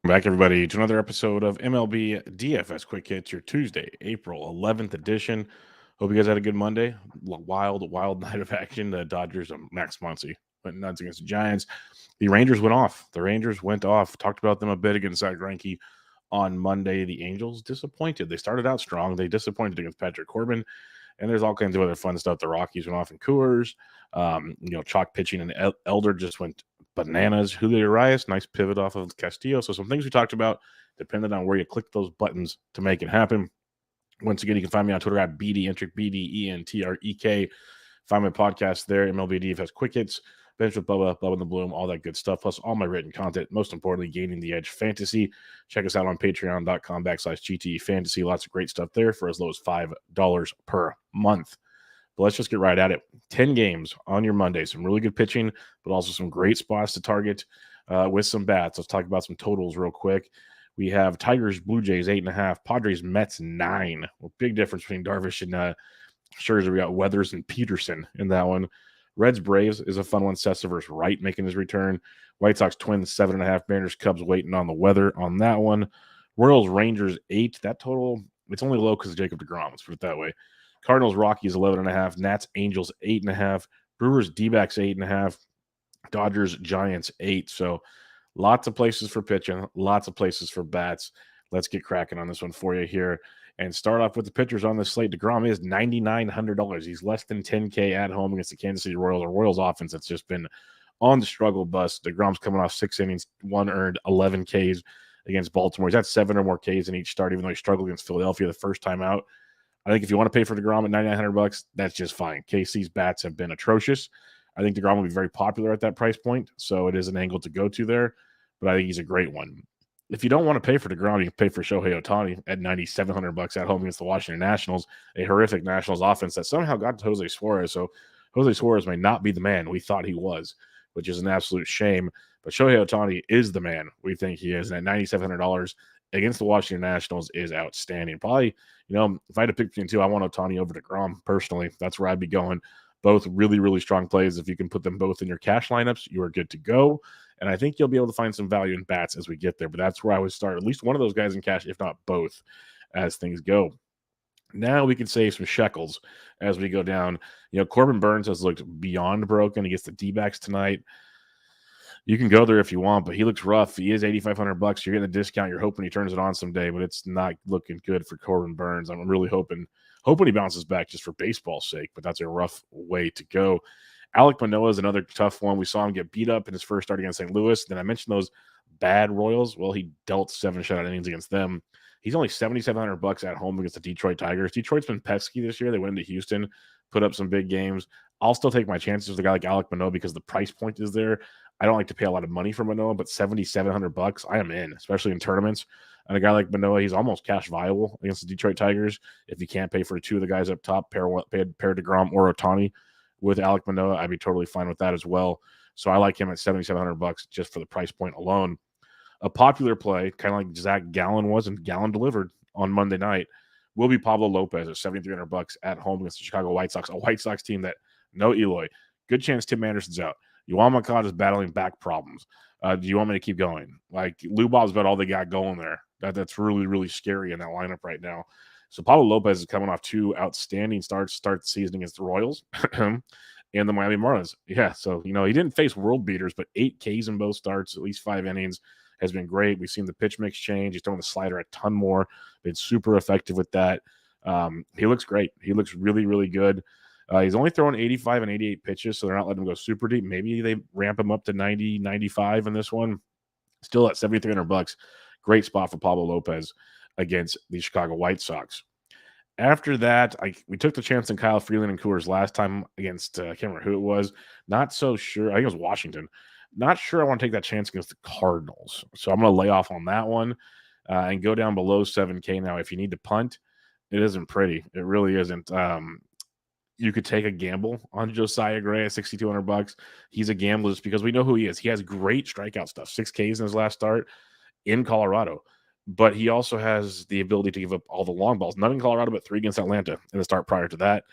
Back, everybody, to another episode of MLB DFS Quick Hits, your Tuesday, April 11th edition. Hope you guys had a good Monday. Wild night of action. The Dodgers, Max Muncy, went nuts against the Giants. The Rangers went off. Talked about them a bit against Zach Greinke on Monday. The Angels disappointed. They started out strong. They disappointed against Patrick Corbin. And there's all kinds of other fun stuff. The Rockies went off in Coors. Chalk pitching and Elder just went bananas. Julio Urias, nice pivot off of Castillo. So some things we talked about, depending on where you click those buttons to make it happen. Once again, you can find me on Twitter at BDentrek, BDENTREK. Find my podcast there, MLB DFS Quick Hits, Bench with Bubba, Bubba in the Bloom, all that good stuff, plus all my written content. Most importantly, Gaining the Edge Fantasy. Check us out on patreon.com/GTE Fantasy. Lots of great stuff there for as low as $5 per month. But let's just get right at it. 10 games on your Monday. Some really good pitching, but also some great spots to target with some bats. Let's talk about some totals real quick. We have Tigers, Blue Jays, 8.5. Padres, Mets, 9. Well, big difference between Darvish and Scherzer. We got Weathers and Peterson in that one. Reds, Braves is a fun one. Sessa versus Wright making his return. White Sox, Twins, 7.5. Mariners, Cubs waiting on the weather on that one. Royals, Rangers, 8. That total, it's only low because of Jacob deGrom. Let's put it that way. Cardinals, Rockies, 11.5. Nats, Angels, 8.5. Brewers, D-backs, 8.5. Dodgers, Giants, 8. So lots of places for pitching, lots of places for bats. Let's get cracking on this one for you here and start off with the pitchers on this slate. DeGrom is $9,900. He's less than 10K at home against the Kansas City Royals. Royals offense that's just been on the struggle bus. DeGrom's coming off 6 innings, 1 earned, 11 Ks against Baltimore. He's had 7 or more Ks in each start, even though he struggled against Philadelphia the first time out. I think if you want to pay for DeGrom at $9,900, that's just fine. KC's bats have been atrocious. I think DeGrom will be very popular at that price point, so it is an angle to go to there, but I think he's a great one. If you don't want to pay for DeGrom, you can pay for Shohei Ohtani at $9,700 at home against the Washington Nationals, a horrific Nationals offense that somehow got to Jose Suarez. So Jose Suarez may not be the man we thought he was, which is an absolute shame. But Shohei Ohtani is the man we think he is, and at $9,700 against the Washington Nationals is outstanding. Probably, if I had to pick between two, I want Ohtani over DeGrom personally. That's where I'd be going. Both really, really strong plays. If you can put them both in your cash lineups, you are good to go. And I think you'll be able to find some value in bats as we get there. But that's where I would start, at least one of those guys in cash, if not both, as things go. Now we can save some shekels as we go down. Corbin Burns has looked beyond broken. He gets the D-backs tonight. You can go there if you want, but he looks rough. He is $8,500. You're getting a discount. You're hoping he turns it on someday, but it's not looking good for Corbin Burns. I'm really hoping he bounces back just for baseball's sake, but that's a rough way to go. Alek Manoah is another tough one. We saw him get beat up in his first start against St. Louis. Then I mentioned those bad Royals. Well, he dealt 7 shutout innings against them. He's only $7,700 at home against the Detroit Tigers. Detroit's been pesky this year. They went into Houston, put up some big games. I'll still take my chances with a guy like Alek Manoah because the price point is there. I don't like to pay a lot of money for Manoah, but $7,700, I am in, especially in tournaments. And a guy like Manoah, he's almost cash viable against the Detroit Tigers. If you can't pay for 2 of the guys up top, pair DeGrom or Ohtani with Alek Manoah, I'd be totally fine with that as well. So I like him at $7,700 just for the price point alone. A popular play, kind of like Zach Gallen was, and Gallen delivered on Monday night, will be Pablo Lopez at $7,300 at home against the Chicago White Sox, a White Sox team that no Eloy. Good chance Tim Anderson's out. Yoan Moncada is battling back problems. Do you want me to keep going? Like, Lou Bob's about all they got going there. That's really, really scary in that lineup right now. So Pablo Lopez is coming off 2 outstanding starts the season against the Royals and the Miami Marlins. Yeah, so, he didn't face world beaters, but 8 Ks in both starts, at least 5 innings, has been great. We've seen the pitch mix change. He's throwing the slider a ton more. Been super effective with that. He looks great. He looks really, really good. He's only throwing 85 and 88 pitches, so they're not letting him go super deep. Maybe they ramp him up to 90, 95 in this one. Still at $7,300. Great spot for Pablo Lopez against the Chicago White Sox. After that, we took the chance on Kyle Freeland and Coors last time against, I can't remember who it was. Not so sure. I think it was Washington. Not sure I want to take that chance against the Cardinals. So I'm going to lay off on that one and go down below 7K. Now, if you need to punt, it isn't pretty. It really isn't. You could take a gamble on Josiah Gray at $6,200. He's a gambler just because we know who he is. He has great strikeout stuff, 6 Ks in his last start in Colorado. But he also has the ability to give up all the long balls. None in Colorado, but 3 against Atlanta in the start prior to that.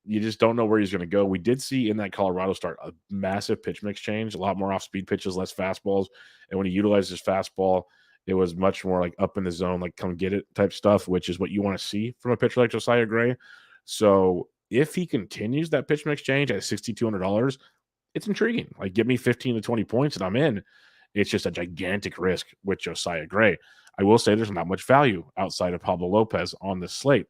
you just don't know where he's going to go. We did see in that Colorado start a massive pitch mix change, a lot more off speed pitches, less fastballs. And when he utilized his fastball, it was much more like up in the zone, like come get it type stuff, which is what you want to see from a pitcher like Josiah Gray. So if he continues that pitch mix change at $6,200, it's intriguing. Like, give me 15 to 20 points and I'm in. It's just a gigantic risk with Josiah Gray. I will say there's not much value outside of Pablo Lopez on this slate.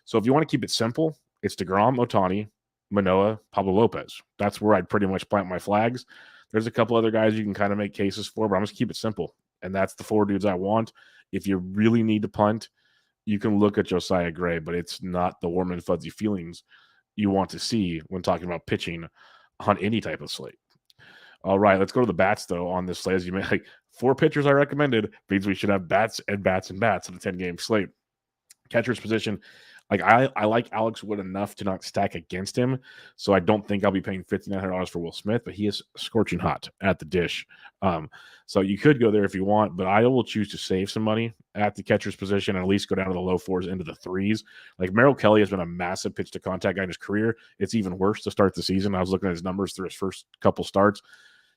So if you want to keep it simple, it's DeGrom, Ohtani, Manoah, Pablo Lopez. That's where I'd pretty much plant my flags. There's a couple other guys you can kind of make cases for, but I'm just keep it simple. And that's the 4 dudes I want. If you really need to punt, you can look at Josiah Gray, but it's not the warm and fuzzy feelings you want to see when talking about pitching on any type of slate. All right, let's go to the bats, though, on this slate. As you may, like 4 pitchers I recommended means we should have bats and bats and bats on a 10-game slate. Catcher's position, like I like Alex Wood enough to not stack against him, so I don't think I'll be paying $5,900 for Will Smith, but he is scorching hot at the dish. So you could go there if you want, but I will choose to save some money at the catcher's position and at least go down to the low 4s into the 3s. Like Merrill Kelly has been a massive pitch to contact guy in his career. It's even worse to start the season. I was looking at his numbers through his first couple starts.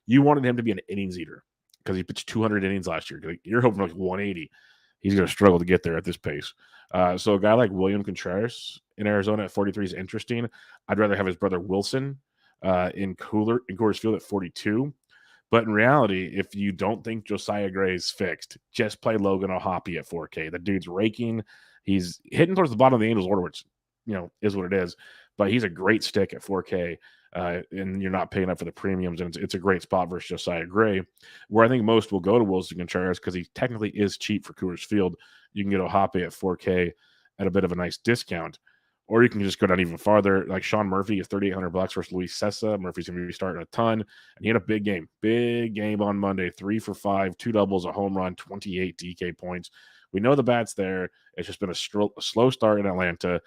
You wanted him to be an innings eater because he pitched 200 innings last year. You're hoping for like 180. He's going to struggle to get there at this pace. So a guy like William Contreras in Arizona at 43 is interesting. I'd rather have his brother Wilson in Coors Field at 42. But in reality, if you don't think Josiah Gray is fixed, just play Logan O'Hoppe at 4K. The dude's raking. He's hitting towards the bottom of the Angels order, which, is what it is. But he's a great stick at 4K. And you're not paying up for the premiums, and it's a great spot versus Josiah Gray, where I think most will go to Wilson Contreras because he technically is cheap for Coors Field. You can get O'Hoppe at 4K at a bit of a nice discount, or you can just go down even farther. Like Sean Murphy is $3,800 versus Luis Sessa. Murphy's going to be starting a ton, and he had a big game on Monday, 3 for 5, 2 doubles, a home run, 28 DK points. We know the bat's there. It's just been a slow start in Atlanta.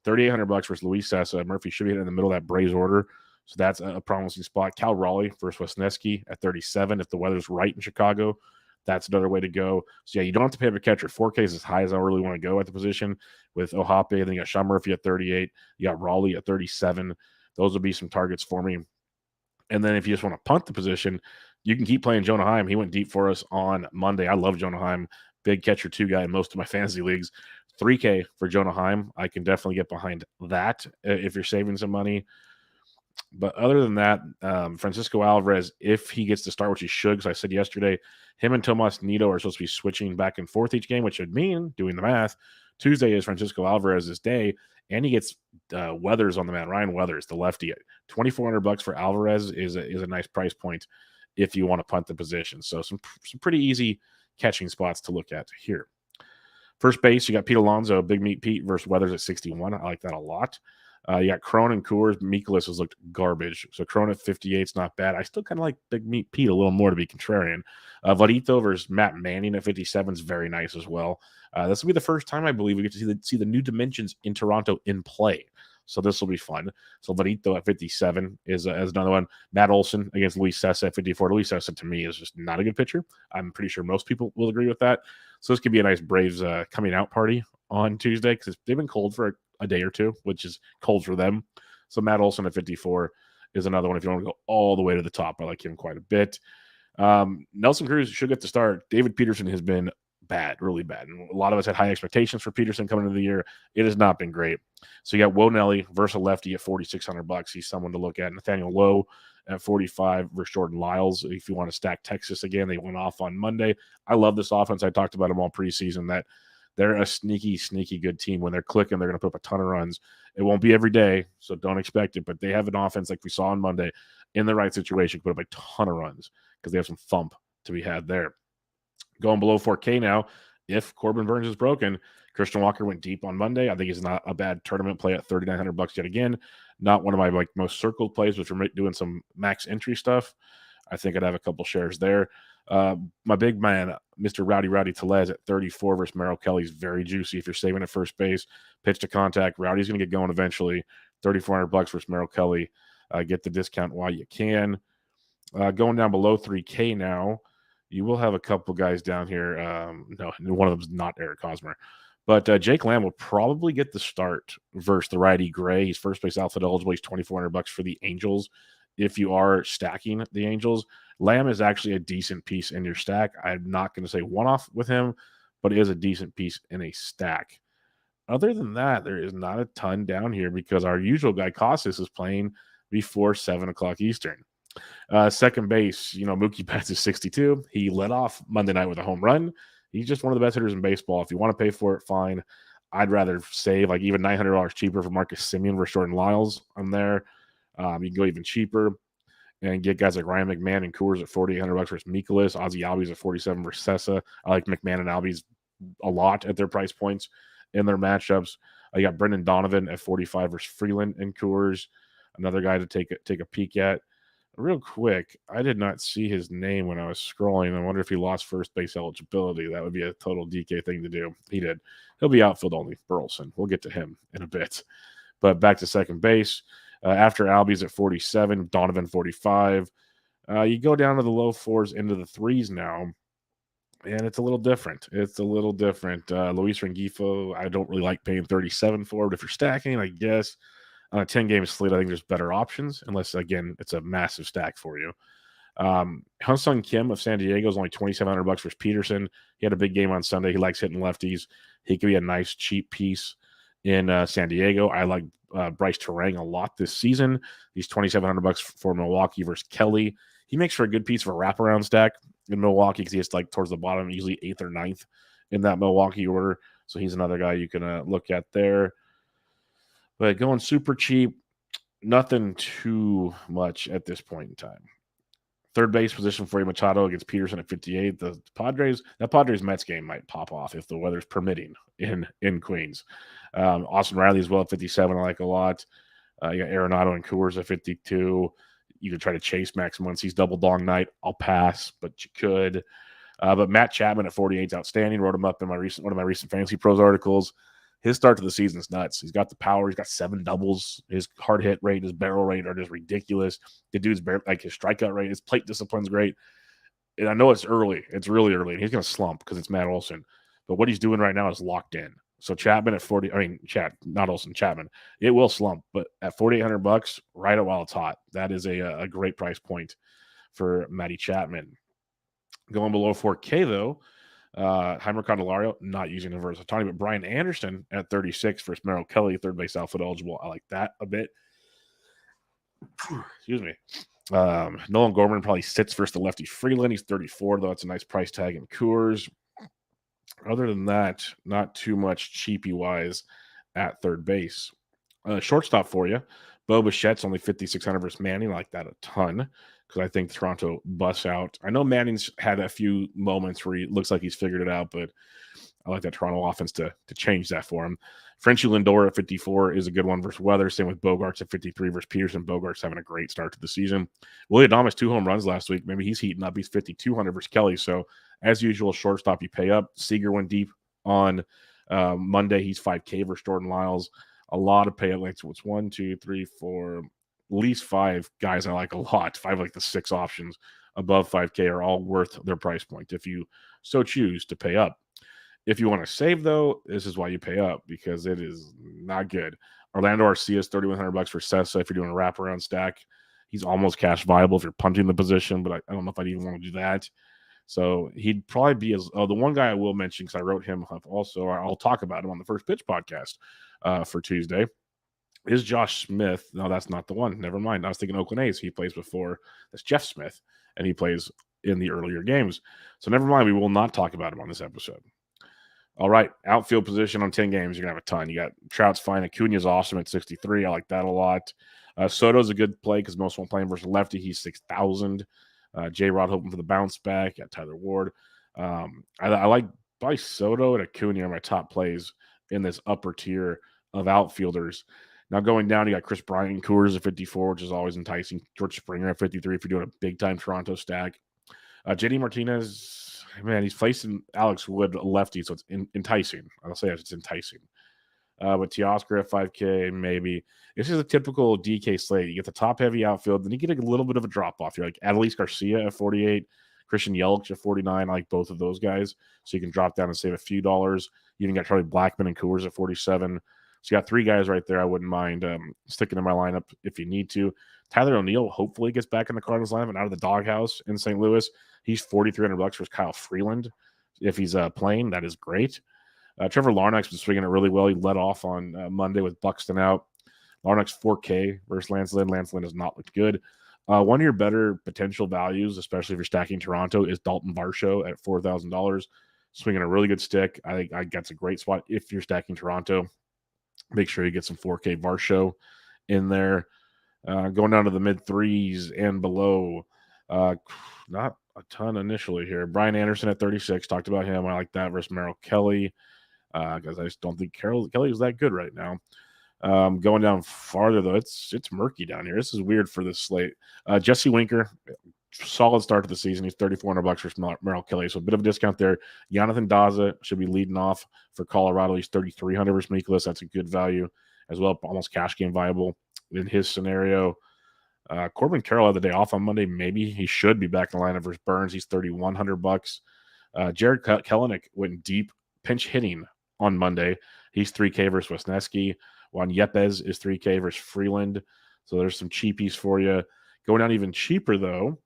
$3,800 versus Luis Sessa. Murphy should be in the middle of that Braves order. So that's a promising spot. Cal Raleigh versus Wesneski at 37. If the weather's right in Chicago, that's another way to go. So, yeah, you don't have to pay up a catcher. 4K is as high as I really want to go at the position. With O'Hoppe, I think you got Sean Murphy at 38. You got Raleigh at 37. Those will be some targets for me. And then if you just want to punt the position, you can keep playing Jonah Heim. He went deep for us on Monday. I love Jonah Heim. Big catcher 2 guy in most of my fantasy leagues. 3K for Jonah Heim. I can definitely get behind that if you're saving some money. But other than that, Francisco Alvarez, if he gets to start, which he should, because I said yesterday, him and Tomas Nido are supposed to be switching back and forth each game, which would mean, doing the math, Tuesday is Francisco Alvarez's day, and he gets Weathers on the man. Ryan Weathers, the lefty, $2,400 for Alvarez is a nice price point if you want to punt the position. So some pretty easy catching spots to look at here. First base, you got Pete Alonso, Big Meat Pete versus Weathers at 61. I like that a lot. You got Cron and Coors. Mikolas has looked garbage. So Cron at 58 is not bad. I still kind of like Big Meat Pete a little more to be contrarian. Vladito versus Matt Manning at 57 is very nice as well. This will be the first time, I believe, we get to see the new dimensions in Toronto in play. So this will be fun. So Vladito at 57 is another one. Matt Olson against Luis Sessa at 54. Luis Sessa, to me, is just not a good pitcher. I'm pretty sure most people will agree with that. So this could be a nice Braves coming out party on Tuesday because they've been cold for a day or two, which is cold for them. So Matt Olson at 54 is another one. If you want to go all the way to the top, I like him quite a bit. Nelson Cruz should get the start. David Peterson has been bad, really bad. And a lot of us had high expectations for Peterson coming into the year. It has not been great. So you got Wo Nelly versus a lefty at $4,600. He's someone to look at. Nathaniel Lowe at 45 versus Jordan Lyles. If you want to stack Texas again, they went off on Monday. I love this offense. I talked about them all preseason that they're a sneaky, sneaky good team. When they're clicking, they're going to put up a ton of runs. It won't be every day, so don't expect it. But they have an offense like we saw on Monday in the right situation, put up a ton of runs because they have some thump to be had there. Going below 4K now, if Corbin Burns is broken, Christian Walker went deep on Monday. I think he's not a bad tournament play at $3,900 yet again. Not one of my most circled plays, which we're doing some max entry stuff. I think I'd have a couple shares there. My big man, Mr. Rowdy Tellez at 34 versus Merrill Kelly is very juicy. If you're saving at first base, pitch to contact, Rowdy's going to get going eventually. $3,400 versus Merrill Kelly. Get the discount while you can. Going down below 3K now, you will have a couple guys down here. No, one of them is not Eric Hosmer. But Jake Lamb will probably get the start versus the righty Gray. He's first base outfield eligible. He's $2,400 for the Angels. If you are stacking the Angels, Lamb is actually a decent piece in your stack. I'm not going to say one off with him, but it is a decent piece in a stack. Other than that, there is not a ton down here because our usual guy, Costas, is playing before 7 o'clock Eastern. Second base, Mookie Betts is 62. He led off Monday night with a home run. He's just one of the best hitters in baseball. If you want to pay for it, fine. I'd rather save like even $900 cheaper for Marcus Semien versus Jordan Lyles. I'm there. You can go even cheaper and get guys like Ryan McMahon and Coors at $4,800 versus Mikolas. Ozzie Albies at 47 versus Sessa. I like McMahon and Albies a lot at their price points in their matchups. You got Brendan Donovan at 45 versus Freeland and Coors. Another guy to take a peek at. Real quick, I did not see his name when I was scrolling. I wonder if he lost first base eligibility. That would be a total DK thing to do. He did. He'll be outfield only. Burleson. We'll get to him in a bit. But back to second base. After Albies at 47, Donovan 45. You go down to the low fours into the threes now, and it's a little different. Luis Rengifo, I don't really like paying 37 for it. If you're stacking, I guess on a 10-game slate, I think there's better options, unless, again, it's a massive stack for you. Hyun-Sung Kim of San Diego is only $2,700 for Peterson. He had a big game on Sunday. He likes hitting lefties. He could be a nice, cheap piece in San Diego. I like Bryce Terang a lot this season. He's $2,700 for Milwaukee versus Kelly. He makes for a good piece of a wraparound stack in Milwaukee because he is towards the bottom, usually 8th or 9th in that Milwaukee order. So he's another guy you can look at there. But going super cheap, nothing too much at this point in time. Third base position for Machado against Peterson at 58. That Padres Mets game might pop off if the weather's permitting in Queens. Austin Riley as well at 57. I like a lot. You got Arenado and Coors at 52. You could try to chase Max Muncy's double dong night. I'll pass, but you could. But Matt Chapman at 48 is outstanding. Wrote him up in one of my recent Fantasy Pros articles. His start to the season is nuts. He's got the power. He's got 7 doubles. His hard hit rate, his barrel rate are just ridiculous. The dude's his strikeout rate, his plate discipline's great. And I know it's early. It's really early. And he's going to slump because it's Matt Olson. But what he's doing right now is locked in. So Chapman at 40, not Olson, Chapman. It will slump, but at $4,800, ride it while it's hot. That is a great price point for Matty Chapman. Going below 4K though, Heimer Candelario, not using him versus Ohtani, but Brian Anderson at 36 versus Merrill Kelly, third base outfield eligible. I like that a bit. Excuse me. Nolan Gorman probably sits versus the lefty Freeland. He's 34, though. It's a nice price tag in Coors. Other than that, not too much cheapy-wise at third base. Shortstop for you. Bo Bichette's only $5,600 versus Manning. I like that a ton because I think Toronto busts out. I know Manning's had a few moments where he looks like he's figured it out, but I like that Toronto offense to change that for him. Frenchie Lindor at 54 is a good one versus Weather. Same with Bogarts at 53 versus Peterson. Bogarts having a great start to the season. Willie Adames, 2 home runs last week. Maybe he's heating up. He's 5,200 versus Kelly. So as usual, shortstop, you pay up. Seager went deep on Monday. He's 5K versus Jordan Lyles. A lot of pay up. Like, so it's 1, 2, 3, 4, at least 5 guys I like a lot. 5, like the 6 options above 5K are all worth their price point if you so choose to pay up. If you want to save, though, this is why you pay up because it is not good. Orlando Arcia is $3,100 for Sessa if you're doing a wraparound stack. He's almost cash viable if you're punting the position, but I don't know if I'd even want to do that. So he'd probably be the one guy I will mention because I wrote him up also. I'll talk about him on the First Pitch podcast for Tuesday. Is Josh Smith. No, that's not the one. Never mind. I was thinking Oakland A's. He plays before. That's Jeff Smith, and he plays in the earlier games. So never mind. We will not talk about him on this episode. All right, outfield position on 10 games, you're going to have a ton. You got Trout's fine. Acuna's awesome at 63. I like that a lot. Soto's a good play because most won't play him versus lefty. He's 6,000. J-Rod hoping for the bounce back. Got Tyler Ward. I like probably Soto and Acuna are my top plays in this upper tier of outfielders. Now going down, you got Chris Bryant, Coors at 54, which is always enticing. George Springer at 53 if you're doing a big-time Toronto stack. JD Martinez, man, he's facing Alex Wood lefty, so it's enticing. I'll say it's enticing. But Teoscar at 5K, maybe. This is a typical DK slate. You get the top-heavy outfield, then you get a little bit of a drop-off. You're like Adolis Garcia at 48, Christian Yelich at 49. I like both of those guys. So you can drop down and save a few dollars. You even got Charlie Blackmon and Coors at 47. So you got 3 guys right there. I wouldn't mind sticking in my lineup if you need to. Tyler O'Neill hopefully gets back in the Cardinals lineup and out of the doghouse in St. Louis. He's $4,300 versus Kyle Freeland. If he's playing, that is great. Trevor Larnach's been swinging it really well. He led off on Monday with Buxton out. Larnach's 4K versus Lance Lynn. Lance Lynn has not looked good. One of your better potential values, especially if you're stacking Toronto, is Dalton Varsho at $4,000. Swinging a really good stick. I think that's a great spot if you're stacking Toronto. Make sure you get some 4K Varsho in there. Going down to the mid threes and below. Not a ton initially here. Brian Anderson at 36. Talked about him. I like that versus Merrill Kelly because I just don't think Kelly is that good right now. Going down farther, though, it's murky down here. This is weird for this slate. Jesse Winker, solid start to the season. He's $3,400 for Merrill Kelly, so a bit of a discount there. Jonathan Daza should be leading off for Colorado. He's $3,300 versus Mikolas. That's a good value as well, almost cash game viable in his scenario. Corbin Carroll had the day off on Monday. Maybe he should be back in the lineup versus Burns. He's $3,100. Jared Kelenic went deep pinch hitting on Monday. He's 3K versus Wisniewski. Juan Yepes is 3K versus Freeland. So there's some cheapies for you. Going down even cheaper, though,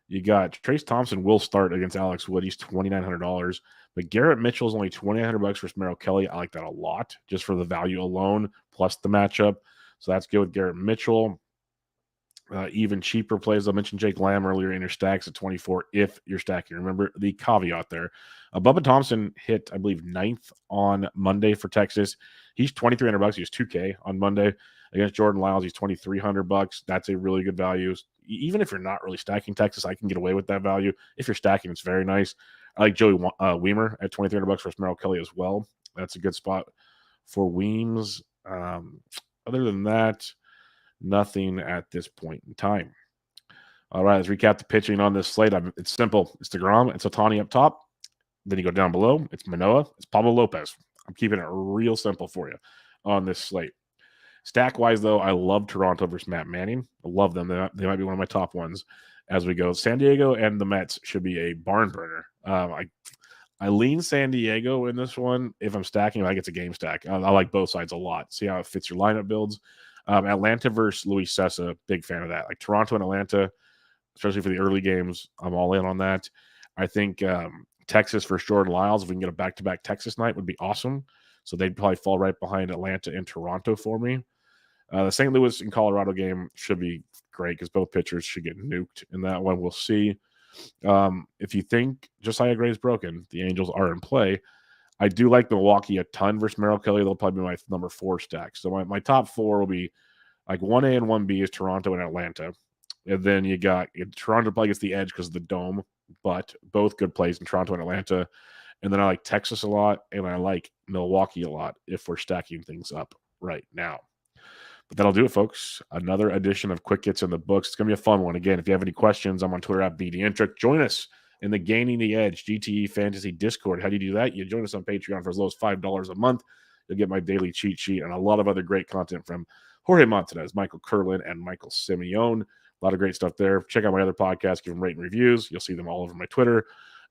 you got Trace Thompson will start against Alex Wood. He's $2,900. But Garrett Mitchell is only $2,900 versus Merrill Kelly. I like that a lot just for the value alone plus the matchup. So that's good with Garrett Mitchell. Even cheaper plays. I mentioned Jake Lamb earlier in your stacks at 24 if you're stacking. Remember the caveat there. Bubba Thompson hit, I believe, 9th on Monday for Texas. He's $2,300. He was 2K on Monday. Against Jordan Lyles, he's $2,300. That's a really good value. Even if you're not really stacking Texas, I can get away with that value. If you're stacking, it's very nice. I like Joey Weimer at $2,300 versus Merrill Kelly as well. That's a good spot for Weems. Other than that, nothing at this point in time. All right, let's recap the pitching on this slate. It's simple. It's DeGrom. It's Ohtani up top. Then you go down below. It's Manoah. It's Pablo Lopez. I'm keeping it real simple for you on this slate. Stack-wise, though, I love Toronto versus Matt Manning. I love them. They might be one of my top ones as we go. San Diego and the Mets should be a barn burner. I lean San Diego in this one. If I'm stacking, like it's a game stack. I like both sides a lot. See how it fits your lineup builds. Atlanta versus Luis Sessa, big fan of that. Like Toronto and Atlanta, especially for the early games, I'm all in on that. I think Texas versus Jordan Lyles, if we can get a back-to-back Texas night, would be awesome. So they'd probably fall right behind Atlanta and Toronto for me. The St. Louis and Colorado game should be great because both pitchers should get nuked in that one. We'll see. If you think Josiah Gray is broken, the Angels are in play. I do like Milwaukee a ton versus Merrill Kelly. They'll probably be my number 4 stack. So my top 4 will be like 1A and 1B is Toronto and Atlanta. And then you got Toronto probably gets the edge because of the dome, but both good plays in Toronto and Atlanta. And then I like Texas a lot, and I like Milwaukee a lot if we're stacking things up right now. But that'll do it, folks. Another edition of Quick Hits in the books. It's going to be a fun one. Again, if you have any questions, I'm on Twitter at BDintric. Join us in the Gaining the Edge GTE Fantasy Discord. How do you do that? You join us on Patreon for as low as $5 a month. You'll get my daily cheat sheet and a lot of other great content from Jorge Montanez, Michael Curlin, and Michael Simeone. A lot of great stuff there. Check out my other podcasts, give them rating reviews. You'll see them all over my Twitter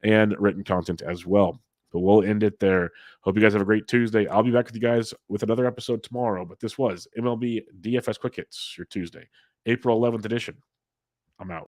and written content as well. But we'll end it there. Hope you guys have a great Tuesday. I'll be back with you guys with another episode tomorrow. But this was MLB DFS Quick Hits, your Tuesday, April 11th edition. I'm out.